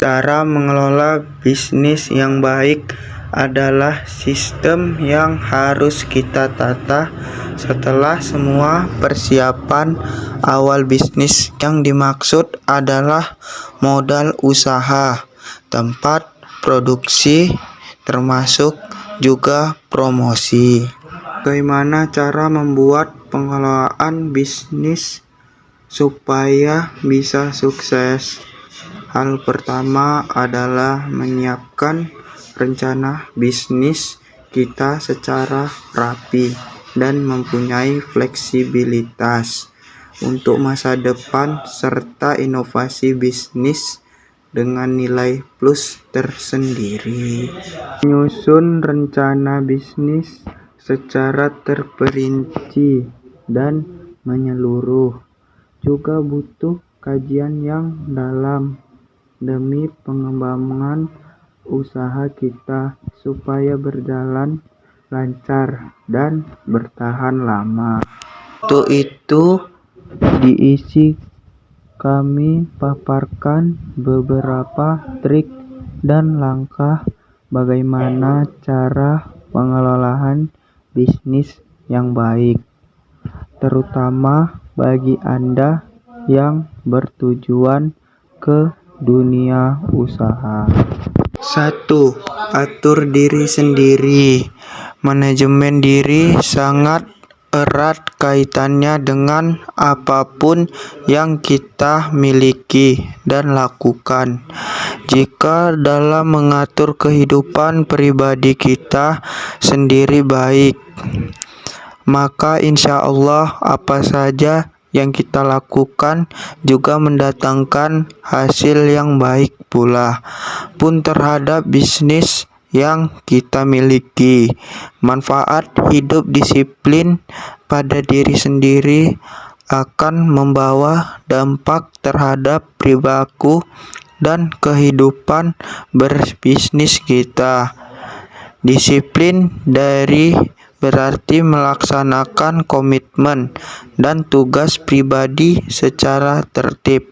Cara mengelola bisnis yang baik adalah sistem yang harus kita tata setelah semua persiapan awal bisnis. Yang dimaksud adalah modal usaha, tempat produksi, termasuk juga promosi. Bagaimana cara membuat pengelolaan bisnis supaya bisa sukses? Hal pertama adalah menyiapkan rencana bisnis kita secara rapi dan mempunyai fleksibilitas untuk masa depan serta inovasi bisnis dengan nilai plus tersendiri. Menyusun rencana bisnis secara terperinci dan menyeluruh juga butuh kajian yang dalam demi pengembangan usaha kita supaya berjalan lancar dan bertahan lama. Untuk itu diisi kami paparkan beberapa trik dan langkah bagaimana cara pengelolaan bisnis yang baik, terutama bagi Anda yang bertujuan ke dunia usaha. 1. Atur diri sendiri. Manajemen diri sangat erat kaitannya dengan apapun yang kita miliki dan lakukan. Jika dalam mengatur kehidupan pribadi kita sendiri baik, maka insya Allah apa saja yang kita lakukan juga mendatangkan hasil yang baik pula pun terhadap bisnis yang kita miliki. Manfaat hidup disiplin pada diri sendiri akan membawa dampak terhadap perilaku dan kehidupan berbisnis kita. Disiplin dari berarti melaksanakan komitmen dan tugas pribadi secara tertib,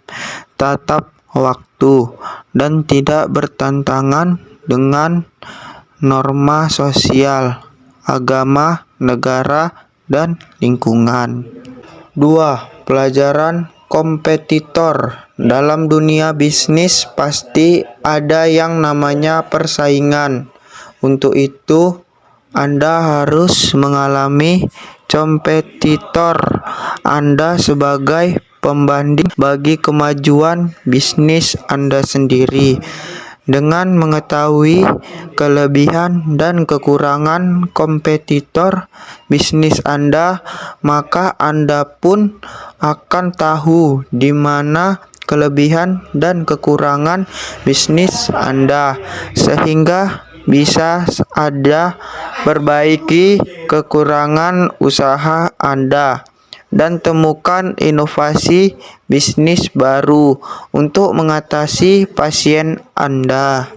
tepat waktu, dan tidak bertentangan dengan norma sosial, agama, negara, dan lingkungan. 2. Pelajaran kompetitor. Dalam dunia bisnis pasti ada yang namanya persaingan. Untuk itu Anda harus mengalami kompetitor Anda sebagai pembanding bagi kemajuan bisnis Anda sendiri. Dengan mengetahui kelebihan dan kekurangan kompetitor bisnis Anda, maka Anda pun akan tahu di mana kelebihan dan kekurangan bisnis Anda, sehingga bisa Anda perbaiki kekurangan usaha Anda dan temukan inovasi bisnis baru untuk mengatasi pasien Anda.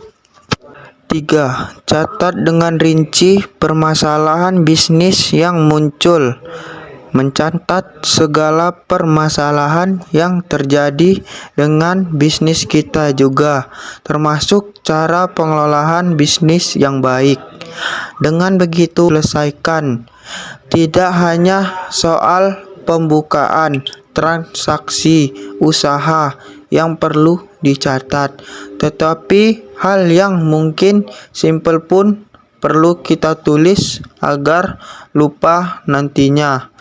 3. Catat dengan rinci permasalahan bisnis yang muncul. Mencatat segala permasalahan yang terjadi dengan bisnis kita juga, termasuk cara pengelolaan bisnis yang baik. Dengan begitu, selesaikan tidak hanya soal pembukaan transaksi usaha yang perlu dicatat, tetapi hal yang mungkin simpel pun perlu kita tulis agar lupa nantinya.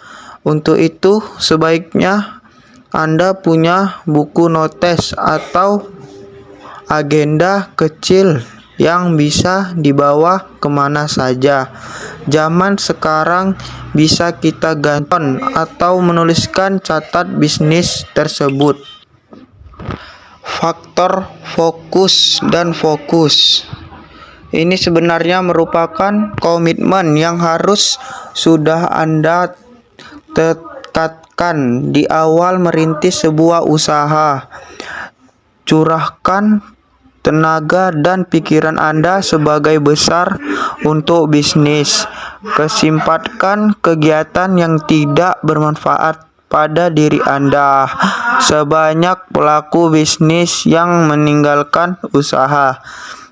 Untuk itu, sebaiknya Anda punya buku notes atau agenda kecil yang bisa dibawa kemana saja. Zaman sekarang bisa kita ganton atau menuliskan catat bisnis tersebut. Faktor fokus dan fokus. Ini sebenarnya merupakan komitmen yang harus sudah Anda tekadkan di awal merintis sebuah usaha. Curahkan tenaga dan pikiran Anda sebagai besar untuk bisnis. Kesempatkan kegiatan yang tidak bermanfaat pada diri Anda. Sebanyak pelaku bisnis yang meninggalkan usaha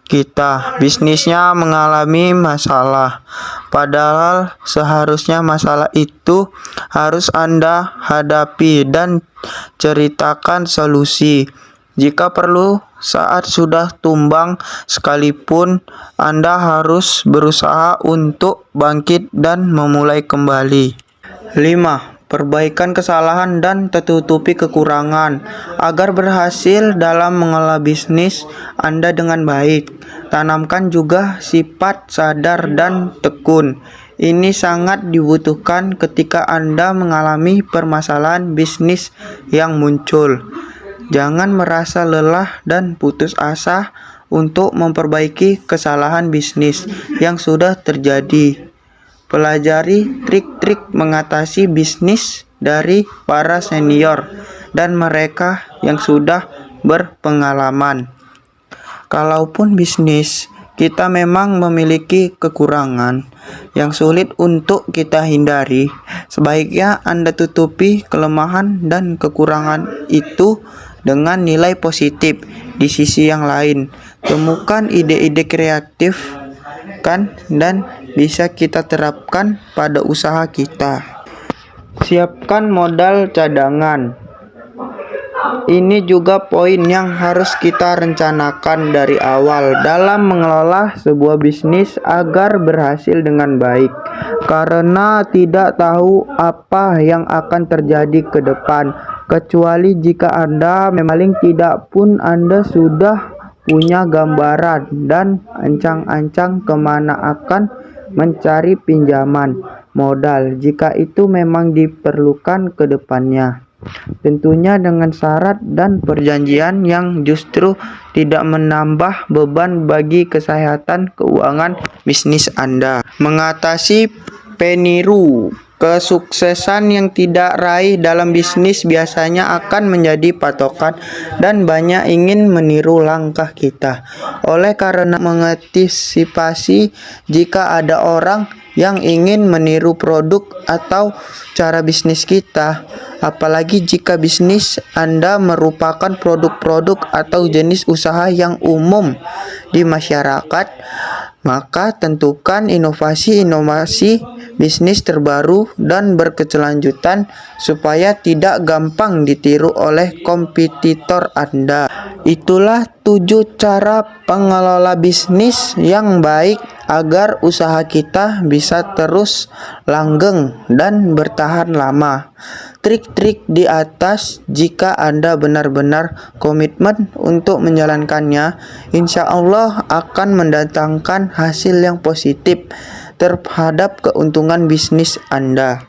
kita, bisnisnya mengalami masalah. Padahal seharusnya masalah itu harus Anda hadapi dan ceritakan solusi. Jika perlu, saat sudah tumbang sekalipun, Anda harus berusaha untuk bangkit dan memulai kembali. 5. Perbaikan kesalahan dan tertutupi kekurangan. Agar berhasil dalam mengelola bisnis Anda dengan baik, tanamkan juga sifat sadar dan tekun. Ini sangat dibutuhkan ketika Anda mengalami permasalahan bisnis yang muncul. Jangan merasa lelah dan putus asa untuk memperbaiki kesalahan bisnis yang sudah terjadi. Pelajari trik-trik mengatasi bisnis dari para senior dan mereka yang sudah berpengalaman. Kalaupun bisnis kita memang memiliki kekurangan yang sulit untuk kita hindari, sebaiknya Anda tutupi kelemahan dan kekurangan itu dengan nilai positif. Di sisi yang lain, temukan ide-ide kreatif dan bisa kita terapkan pada usaha kita. Siapkan modal cadangan. Ini juga poin yang harus kita rencanakan dari awal dalam mengelola sebuah bisnis agar berhasil dengan baik. Karena tidak tahu apa yang akan terjadi ke depan, kecuali jika Anda paling tidak pun Anda sudah punya gambaran dan ancang-ancang kemana akan mencari pinjaman modal jika itu memang diperlukan ke depannya. Tentunya dengan syarat dan perjanjian yang justru tidak menambah beban bagi kesehatan keuangan bisnis Anda. Mengatasi peniru. Kesuksesan yang tidak raih dalam bisnis biasanya akan menjadi patokan dan banyak ingin meniru langkah kita. Oleh karena mengantisipasi jika ada orang yang ingin meniru produk atau cara bisnis kita, apalagi jika bisnis Anda merupakan produk-produk atau jenis usaha yang umum di masyarakat, maka tentukan inovasi-inovasi bisnis terbaru dan berkelanjutan supaya tidak gampang ditiru oleh kompetitor Anda. Itulah 7 cara pengelola bisnis yang baik agar usaha kita bisa terus langgeng dan bertahan lama. Trik-trik di atas, jika Anda benar-benar komitmen untuk menjalankannya, insya Allah akan mendatangkan hasil yang positif terhadap keuntungan bisnis Anda.